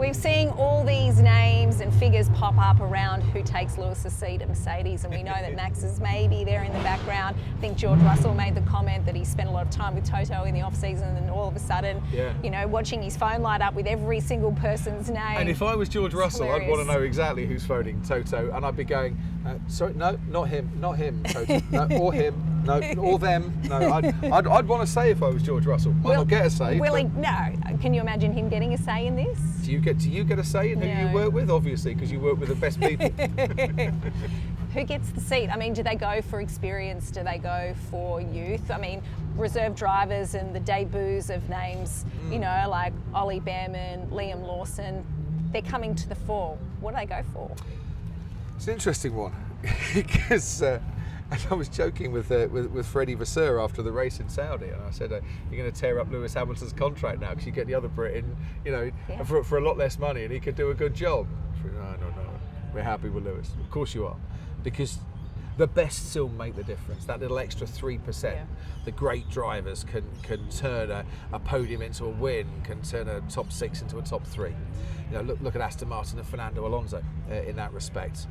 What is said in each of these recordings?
We're seeing all these names and figures pop up around who takes Lewis's seat at Mercedes, and we know that Max is maybe there in the background. I think George Russell made the comment that he spent a lot of time with Toto in the off-season, and all of a sudden, you know, watching his phone light up with every single person's name. And if I was George Russell, hilarious. I'd want to know exactly who's phoning Toto, and I'd be going, sorry, no, not him, Toto, no, or him, no, or them. No, I'd want to say if I was George Russell. Might not get a say. No. Can you imagine him getting a say in this? Do you get a say in who you work with? Obviously, because you work with the best people. Who gets the seat? I mean, do they go for experience? Do they go for youth? I mean, reserve drivers and the debuts of names, you know, like Ollie Behrman, Liam Lawson, they're coming to the fore. What do they go for? It's an interesting one because I was joking with Freddie Vasseur after the race in Saudi, and I said, "You're going to tear up Lewis Hamilton's contract now because you get the other Brit in, you know, for a lot less money, and he could do a good job." No, we're happy with Lewis. Of course you are, because the best still make the difference. That little extra 3%. Yeah. The great drivers can turn a podium into a win, can turn a top 6 into a top 3. You know, look at Aston Martin and Fernando Alonso in that respect,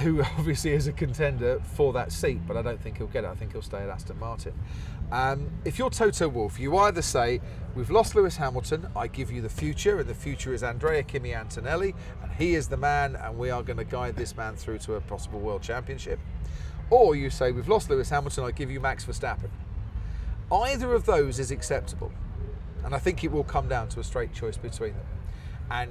who obviously is a contender for that seat, but I don't think he'll get it. I think he'll stay at Aston Martin. If you're Toto Wolff, you either say, we've lost Lewis Hamilton, I give you the future, and the future is Andrea Kimi Antonelli, and he is the man, and we are going to guide this man through to a possible world championship. Or you say, we've lost Lewis Hamilton, I give you Max Verstappen. Either of those is acceptable, and I think it will come down to a straight choice between them. And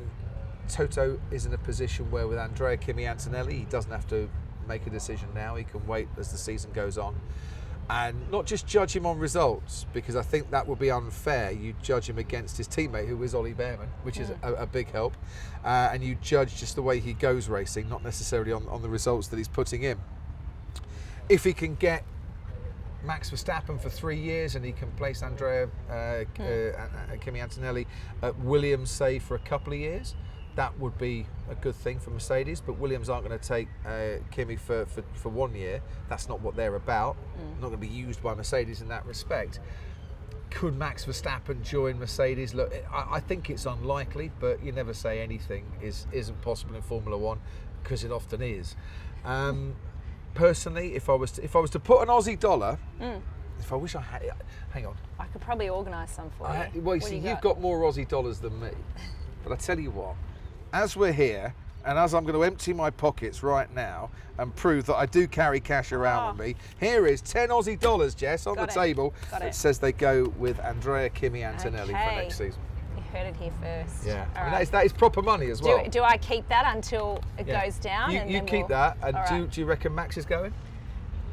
Toto is in a position where with Andrea Kimi Antonelli, he doesn't have to make a decision now. He can wait as the season goes on and not just judge him on results, because I think that would be unfair. You judge him against his teammate, who is Ollie Behrman, which is a big help, and you judge just the way he goes racing, not necessarily on the results that he's putting in. If he can get Max Verstappen for 3 years and he can place Andrea Kimi Antonelli at Williams, say, for a couple of years, that would be a good thing for Mercedes, but Williams aren't going to take Kimi for 1 year. That's not what they're about. Not going to be used by Mercedes in that respect. Could Max Verstappen join Mercedes? Look, I think it's unlikely, but you never say anything isn't possible in Formula One, because it often is. Personally, if I was to put an Aussie dollar, if I wish I had, hang on, I could probably organise some for you. Well, you see, you've got more Aussie dollars than me, but I tell you what. As we're here, and as I'm going to empty my pockets right now and prove that I do carry cash around with me, here is 10 Aussie dollars, Jess, on the table. It says they go with Andrea Kimi Antonelli for next season. You heard it here first. Yeah, I mean, that is proper money as well. Do I keep that until it goes down? You keep that, and do you reckon Max is going?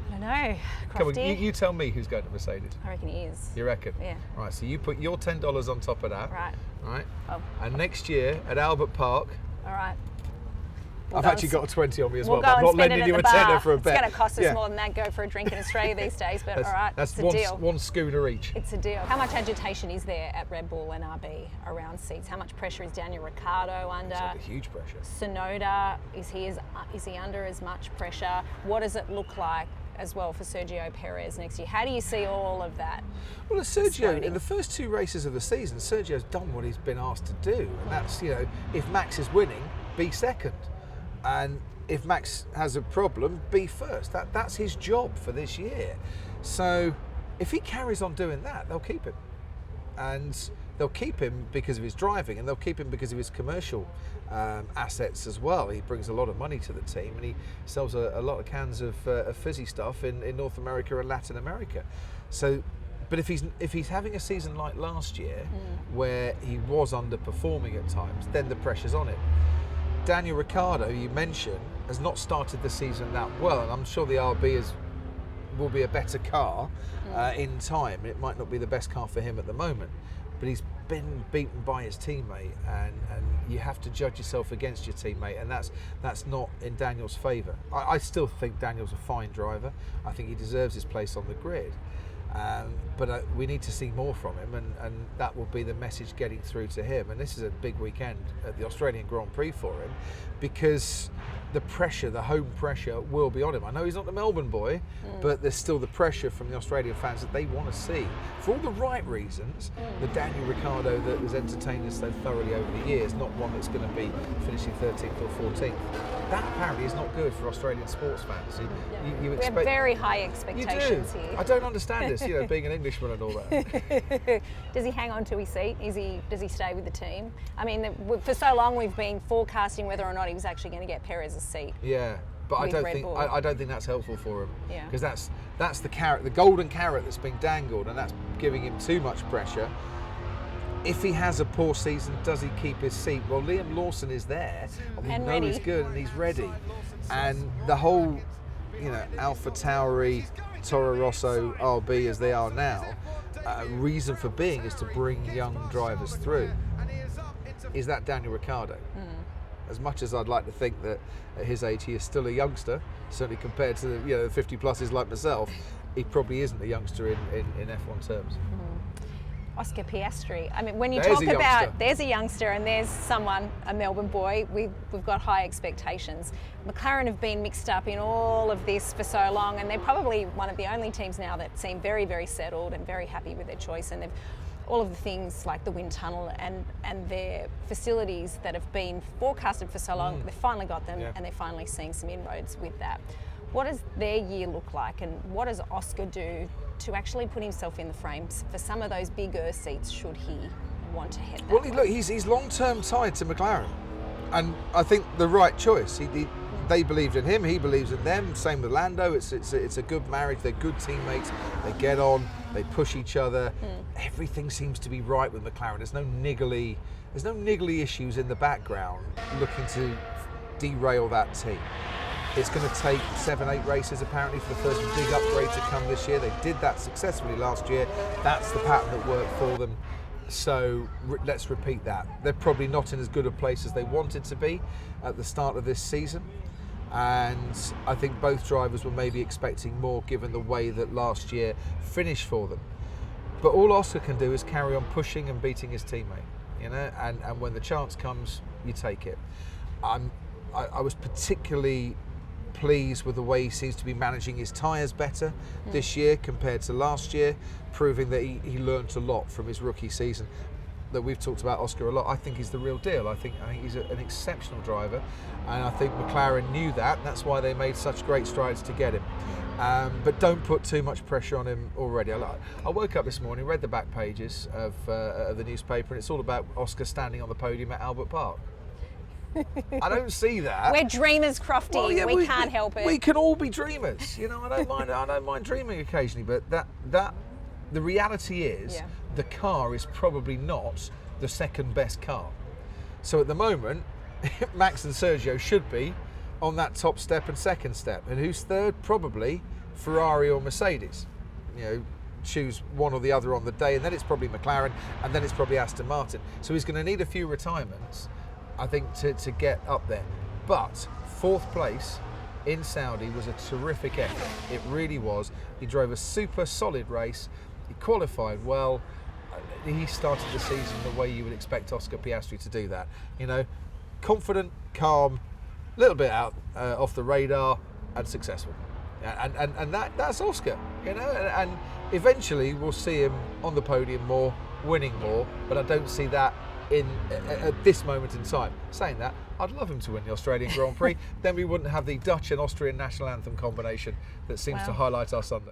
I don't know. Come on, you tell me who's going to Mercedes. I reckon he is. You reckon? Yeah. Right, so you put your $10 on top of that. Right. Right. Oh. And next year at Albert Park. All right. I've actually got a 20 on me as well. We'll But I'm not go and spend lending it you at a the bar. tenner for a bet. It's going to cost us more than that. Go for a drink in Australia these days, but all right, that's it's a deal. One schooner each. It's a deal. How much agitation is there at Red Bull and RB around seats? How much pressure is Daniel Ricciardo under? It's like a huge pressure. Sonoda, is he under as much pressure? What does it look like as well for Sergio Perez next year? How do you see all of that? Well, Sergio, in the first 2 races of the season, Sergio's done what he's been asked to do, and that's, you know, if Max is winning, be second, and if Max has a problem, be first. That's his job for this year. So if he carries on doing that, they'll keep him. And they'll keep him because of his driving, and they'll keep him because of his commercial assets as well. He brings a lot of money to the team, and he sells a lot of cans of fizzy stuff in North America and Latin America. So, but if he's having a season like last year, where he was underperforming at times, then the pressure's on him. Daniel Ricciardo, you mentioned, has not started the season that well, and I'm sure the RB will be a better car in time. It might not be the best car for him at the moment, but he's been beaten by his teammate, and you have to judge yourself against your teammate, and that's not in Daniel's favour. I still think Daniel's a fine driver. I think he deserves his place on the grid. But we need to see more from him, and that will be the message getting through to him. And this is a big weekend at the Australian Grand Prix for him, because the pressure, the home pressure will be on him. I know he's not the Melbourne boy, but there's still the pressure from the Australian fans that they want to see, for all the right reasons, the Daniel Ricciardo that has entertained us so thoroughly over the years, not one that's going to be finishing 13th or 14th. That apparently is not good for Australian sports fans. You We expect, have very high you expectations do. here. I don't understand this, being an Englishman and all that. Does he hang on to his seat? Does he stay with the team? I mean, for so long we've been forecasting whether or not he was actually going to get Perez's seat. Yeah, but I With don't Red think Bull. I don't think that's helpful for him. Yeah. Because that's the carrot, the golden carrot that's being dangled, and that's giving him too much pressure. If he has a poor season, does he keep his seat? Well, Liam Lawson is there, and we And know ready. he's good and he's ready. And the whole, Alpha Tauri, Toro Rosso, RB as they are now, reason for being is to bring young drivers through. Is that Daniel Ricciardo? As much as I'd like to think that at his age he is still a youngster, certainly compared to the 50 pluses like myself, he probably isn't a youngster in F1 terms. Oscar Piastri. I mean, when you There's talk a about youngster. there's a youngster and there's someone, a Melbourne boy, we've got high expectations. McLaren have been mixed up in all of this for so long, and they're probably one of the only teams now that seem very, very settled and very happy with their choice. And they've all of the things like the wind tunnel and their facilities that have been forecasted for so long, they've finally got them, Yeah. and they're finally seeing some inroads with that. What does their year look like, and what does Oscar do to actually put himself in the frames for some of those bigger seats should he want to head that Well, way? look, he's long-term tied to McLaren, and I think the right choice. They believed in him, he believes in them. Same with Lando. It's a good marriage. They're good teammates. They get on. They push each other. Everything seems to be right with McLaren. There's no niggly issues in the background looking to derail that team. It's going to take 7-8 races apparently for the first big upgrade to come this year. They did that successfully last year. That's the pattern that worked for them. So let's repeat that. They're probably not in as good a place as they wanted to be at the start of this season. And I think both drivers were maybe expecting more given the way that last year finished for them. But all Oscar can do is carry on pushing and beating his teammate, and when the chance comes, you take it. I was particularly pleased with the way he seems to be managing his tyres better this year compared to last year, proving that he learnt a lot from his rookie season. That we've talked about Oscar a lot. I think he's the real deal. I think he's an exceptional driver, and I think McLaren knew that, and that's why they made such great strides to get him. But don't put too much pressure on him already. I woke up this morning, read the back pages of the newspaper, and it's all about Oscar standing on the podium at Albert Park. I don't see that. We're dreamers, Crofty. Well, yeah, we can't help it. We can all be dreamers. I don't mind dreaming occasionally, but the reality is Yeah. the car is probably not the second best car. So at the moment, Max and Sergio should be on that top step and second step. And who's third? Probably Ferrari or Mercedes. Choose one or the other on the day, and then it's probably McLaren, and then it's probably Aston Martin. So he's going to need a few retirements, I think, to get up there. But fourth place in Saudi was a terrific effort. It really was. He drove a super solid race. He qualified well. He started the season the way you would expect Oscar Piastri to do that. Confident, calm, a little bit out off the radar, and successful. And that's Oscar. And eventually we'll see him on the podium more, winning more. But I don't see that at this moment in time. Saying that, I'd love him to win the Australian Grand Prix. Then we wouldn't have the Dutch and Austrian national anthem combination that seems to Wow. highlight our Sunday.